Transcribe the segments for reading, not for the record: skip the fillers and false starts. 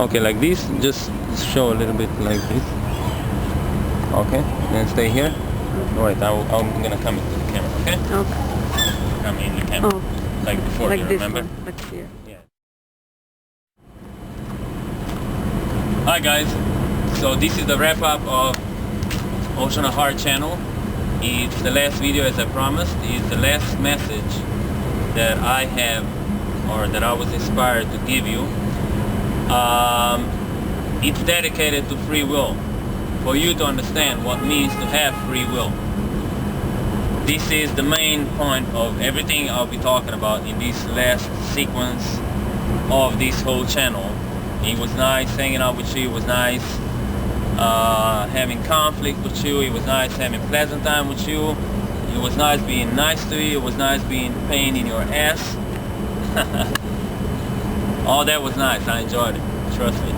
Okay, like this. Just show a little bit like this. Okay, then stay here. Wait, I'm gonna come into the camera, okay? Okay. Come in the camera. Oh. Like before, Like you this remember? one. Like here. Yeah. Hi guys. So this is the wrap up of Ocean of Heart channel. It's the last video, as I promised. It's the last message that I have, or that I was inspired to give you. It's dedicated to free will, for you to understand what it means to have free will. This is the main point of everything I'll be talking about in this last sequence of this whole channel. It was nice hanging out with you. It was nice having conflict with you. It was nice having pleasant time with you. It was nice being nice to you. It was nice being pain in your ass. All that was nice. I enjoyed it. Trust me.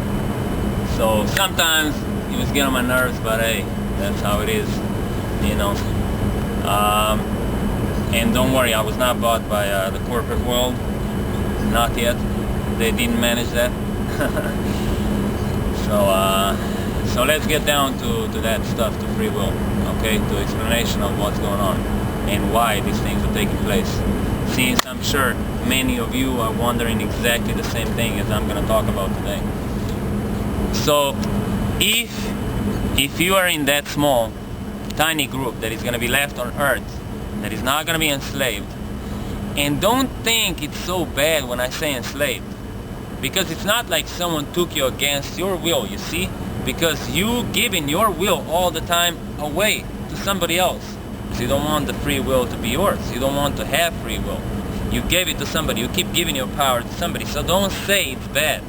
So sometimes it was getting on my nerves, but hey, that's how it is, you know. And don't worry, I was not bought by the corporate world. Not yet. They didn't manage that. So let's get down to that stuff, to free will, okay, to explanation of what's going on and why these things are taking place. Since I'm sure many of you are wondering exactly the same thing as I'm going to talk about today. So if you are in that small, tiny group that is going to be left on earth, that is not going to be enslaved, and don't think it's so bad when I say enslaved, because it's not like someone took you against your will, you see, because you giving your will all the time away to somebody else. So you don't want the free will to be yours. You don't want to have free will. You gave it to somebody. You keep giving your power to somebody. So don't say it's bad.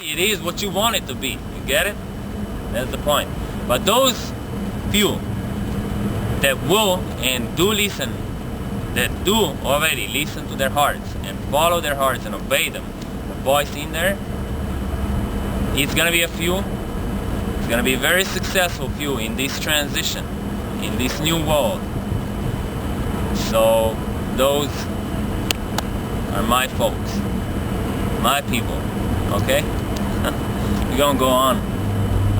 It is what you want it to be. You get it? That's the point. But those few that will and do listen, that do already listen to their hearts and follow their hearts and obey them, the voice in there, it's going to be a few. It's going to be a very successful few in this transition, in this new world. So those are my folks, my people, okay? We're going to go on.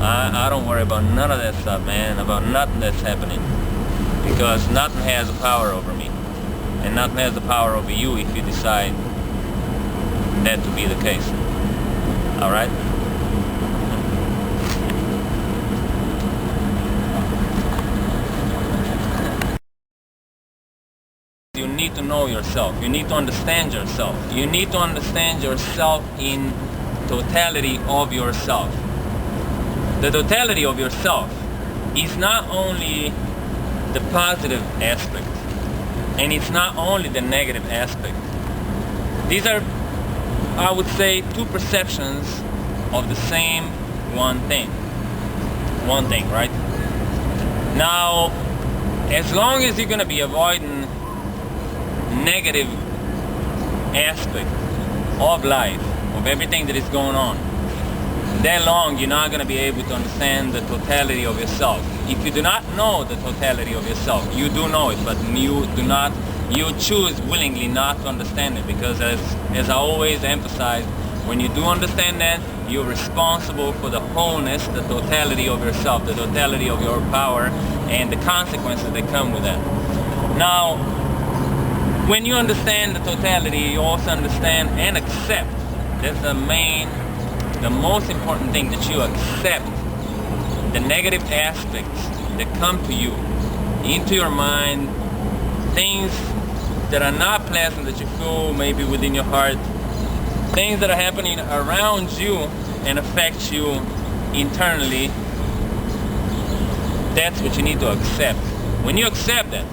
I don't worry about none of that stuff, man, about nothing that's happening. Because nothing has the power over me. And nothing has the power over you if you decide that to be the case. Alright? You need to know yourself. You need to understand yourself. You need to understand yourself in totality of yourself. The totality of yourself is not only the positive aspect, and it's not only the negative aspect. These are, I would say, two perceptions of the same one thing. One thing, right? Now, as long as you're going to be avoiding negative aspect of life, of everything that is going on, that long you're not going to be able to understand the totality of yourself. If you do not know the totality of yourself, you do know it, but you choose willingly not to understand it, because as I always emphasize, when you do understand that, you're responsible for the wholeness, the totality of yourself, the totality of your power, and the consequences that come with that. Now, when you understand the totality, you also understand and accept. That's the most important thing, that you accept the negative aspects that come to you, into your mind, things that are not pleasant that you feel maybe within your heart, things that are happening around you and affect you internally. That's what you need to accept. When you accept that,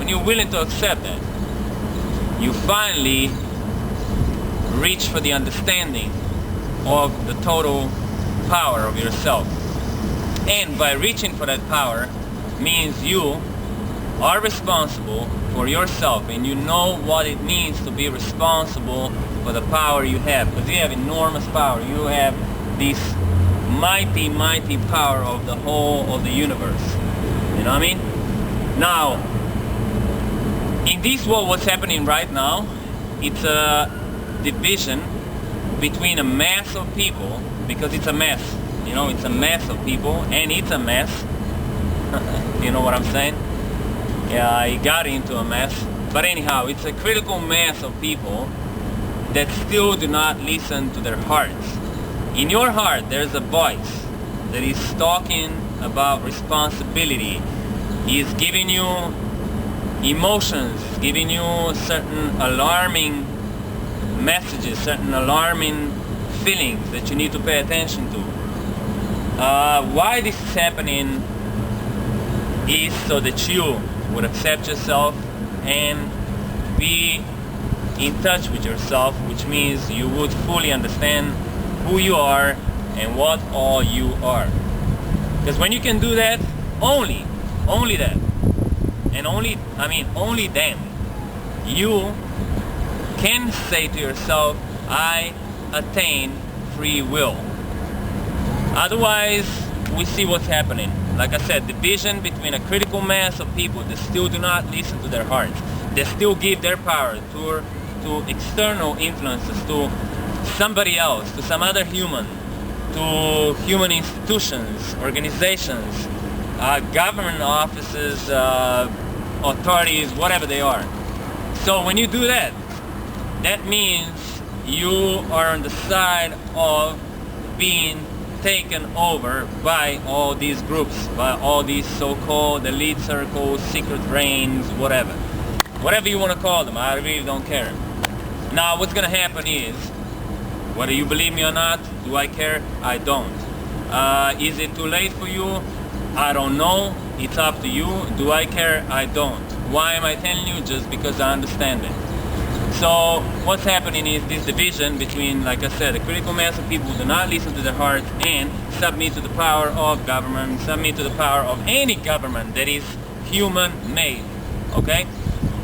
when you're willing to accept that, you finally reach for the understanding of the total power of yourself. And by reaching for that power means you are responsible for yourself, and you know what it means to be responsible for the power you have, because you have enormous power. You have this mighty, mighty power of the whole of the universe. You know what I mean? Now, in this world, what's happening right now, it's a division between a mass of people, because it's a mess. You know, it's a mass of people, and it's a mess. You know what I'm saying? Yeah, I got into a mess. But anyhow, it's a critical mass of people that still do not listen to their hearts. In your heart, there's a voice that is talking about responsibility. He is giving you emotions, giving you certain alarming messages, certain alarming feelings that you need to pay attention to. Why this is happening is so that you would accept yourself and be in touch with yourself, which means you would fully understand who you are and what all you are. Because when you can do that, only that, and only then, you can say to yourself, I attain free will. Otherwise, we see what's happening. Like I said, division between a critical mass of people that still do not listen to their hearts. They still give their power to external influences, to somebody else, to some other human, to human institutions, organizations, government offices, authorities, whatever they are. So when you do that, that means you are on the side of being taken over by all these groups, by all these so-called elite circles, secret brains, whatever you want to call them. I really don't care. Now what's gonna happen is, whether you believe me or not, do I care? I don't. Is it too late for you? I don't know. It's up to you. Do I care? I don't. Why am I telling you? Just because I understand it. So what's happening is this division between, like I said, a critical mass of people who do not listen to their hearts and submit to the power of government, submit to the power of any government that is human-made. Okay?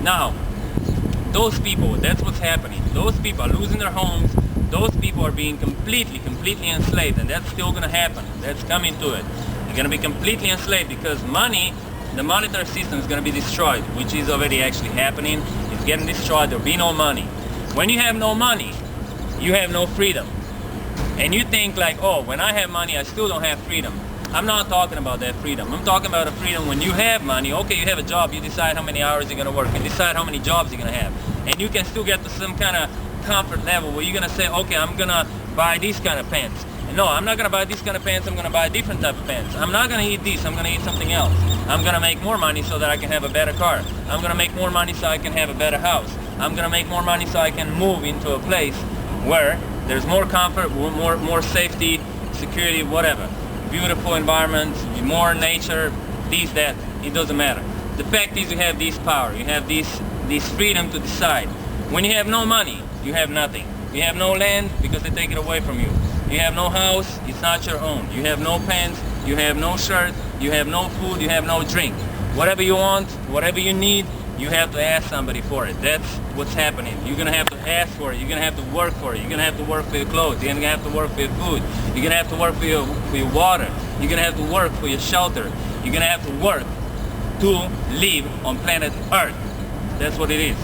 Now, those people, that's what's happening. Those people are losing their homes. Those people are being completely enslaved, and that's still going to happen. That's coming to it. They're going to be completely enslaved because money, the monetary system is going to be destroyed, which is already actually happening. It's getting destroyed. There'll be no money. When you have no money, you have no freedom. And you think like, oh, when I have money, I still don't have freedom. I'm not talking about that freedom. I'm talking about a freedom when you have money. Okay, you have a job. You decide how many hours you're going to work. You decide how many jobs you're going to have. And you can still get to some kind of comfort level where you're going to say, okay, I'm going to buy these kind of pants. No, I'm not going to buy this kind of pants. I'm going to buy a different type of pants. I'm not going to eat this. I'm going to eat something else. I'm going to make more money so that I can have a better car. I'm going to make more money so I can have a better house. I'm going to make more money so I can move into a place where there's more comfort, more safety, security, whatever. Beautiful environment, more nature, this, that. It doesn't matter. The fact is you have this power. You have this freedom to decide. When you have no money, you have nothing. You have no land because they take it away from you. You have no house, it's not your own. You have no pants, you have no shirt, you have no food, you have no drink. Whatever you want, whatever you need, you have to ask somebody for it. That's what's happening. You're going to have to ask for it. You're going to have to work for it. You're going to have to work for your clothes. You're going to have to work for your food. You're going to have to work for your water. You're going to have to work for your shelter. You're going to have to work to live on planet Earth. That's what it is.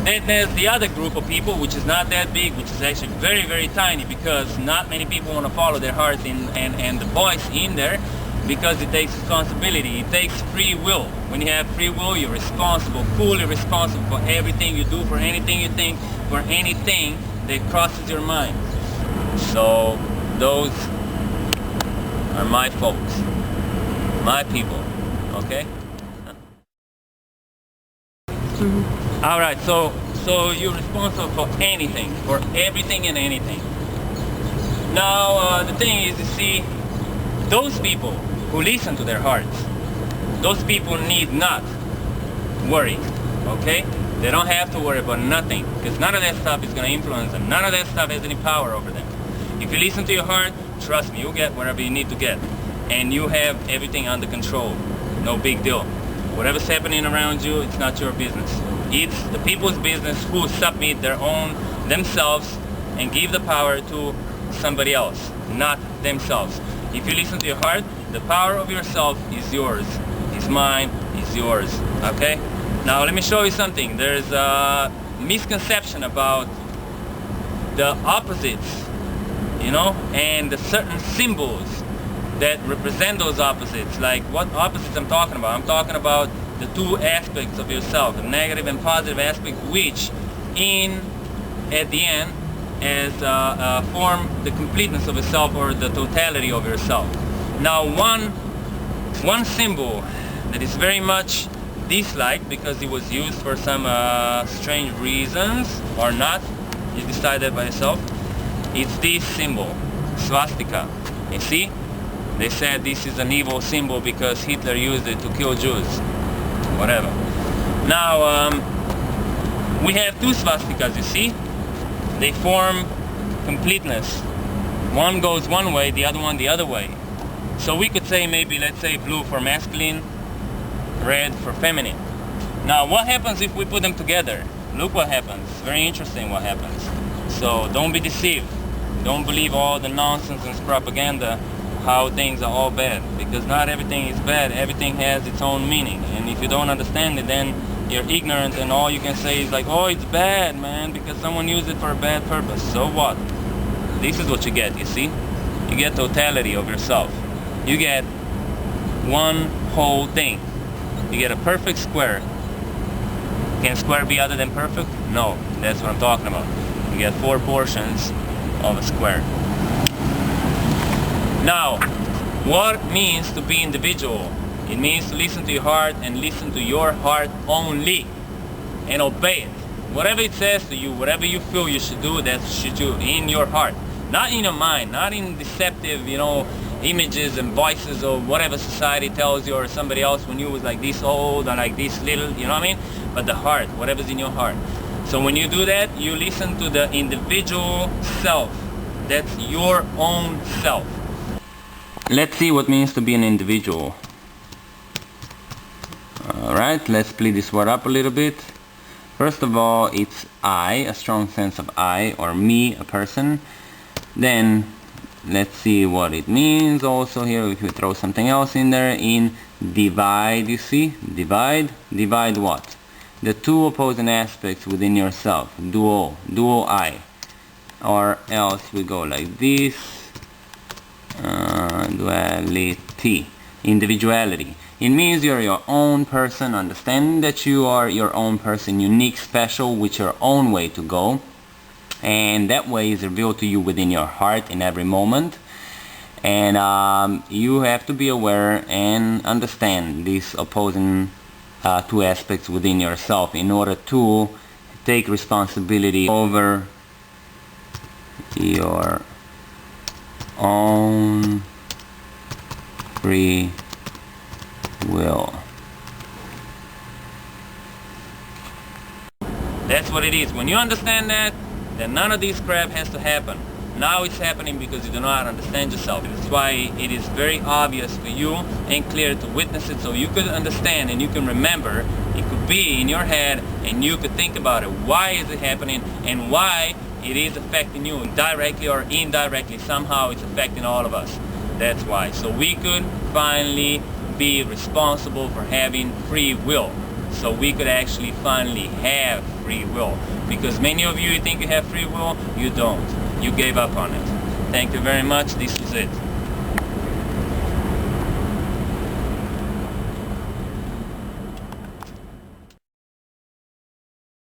Then there's the other group of people, which is not that big, which is actually very, very tiny, because not many people want to follow their heart and the voice in there, because it takes responsibility. It takes free will. When you have free will, you're responsible, fully responsible for everything you do, for anything you think, for anything that crosses your mind. So those are my folks, my people, okay? Mm-hmm. All right, so you're responsible for anything, for everything and anything. Now, the thing is, you see, those people who listen to their hearts, those people need not worry, okay? They don't have to worry about nothing, because none of that stuff is going to influence them. None of that stuff has any power over them. If you listen to your heart, trust me, you'll get whatever you need to get. and you have everything under control. No big deal. Whatever's happening around you, it's not your business. It's the people's business who submit themselves and give the power to somebody else, not themselves. If you listen to your heart, the power of yourself is yours. It's mine, it's yours. Okay? Now let me show you something. There's a misconception about the opposites, you know, and the certain symbols that represent those opposites. Like what opposites I'm talking about? I'm talking about the two aspects of yourself, the negative and positive aspect, which at the end form the completeness of yourself, or the totality of yourself. Now one symbol that is very much disliked because it was used for some strange reasons, or not, you decide that by yourself. It's this symbol, swastika. You see? They said this is an evil symbol because Hitler used it to kill Jews. Whatever. Now, we have two swastikas, you see? They form completeness. One goes one way, the other one the other way. So we could say maybe, let's say, blue for masculine, red for feminine. Now, what happens if we put them together? Look what happens. Very interesting what happens. So don't be deceived. Don't believe all the nonsense and propaganda how things are all bad, because not everything is bad. Everything has its own meaning, and if you don't understand it, then you're ignorant, and all you can say is like, oh, it's bad, man, because someone used it for a bad purpose. So what? This is what you get, you see? You get totality of yourself. You get one whole thing. You get a perfect square. Can square be other than perfect? No, that's what I'm talking about. You get 4 portions of a square. Now, what means to be individual? It means to listen to your heart, and listen to your heart only, and obey it. Whatever it says to you, whatever you feel you should do, that should do in your heart. Not in your mind, not in deceptive, you know, images and voices of whatever society tells you, or somebody else when you was like this old or like this little, you know what I mean? But the heart, whatever's in your heart. So when you do that, you listen to the individual self. That's your own self. Let's see what it means to be an individual. Alright, let's split this word up a little bit. First of all, it's I, a strong sense of I, or me, a person. Then, let's see what it means also here, if we throw something else in there. In divide, you see? Divide. Divide what? The two opposing aspects within yourself. Duo I. Or else we go like this. Duality, individuality. It means you're your own person, understanding that you are your own person, unique, special, with your own way to go, and that way is revealed to you within your heart in every moment. And you have to be aware and understand these opposing two aspects within yourself in order to take responsibility over your own free will. That's what it is. When you understand that, then none of this crap has to happen. Now it's happening because you do not understand yourself. That's why it is very obvious for you and clear to witness it, so you could understand and you can remember. It could be in your head and you could think about it. Why is it happening, and why it is affecting you directly or indirectly? Somehow it's affecting all of us. That's why. So we could finally be responsible for having free will. So we could actually finally have free will. Because many of you think you have free will, you don't. You gave up on it. Thank you very much. This is it.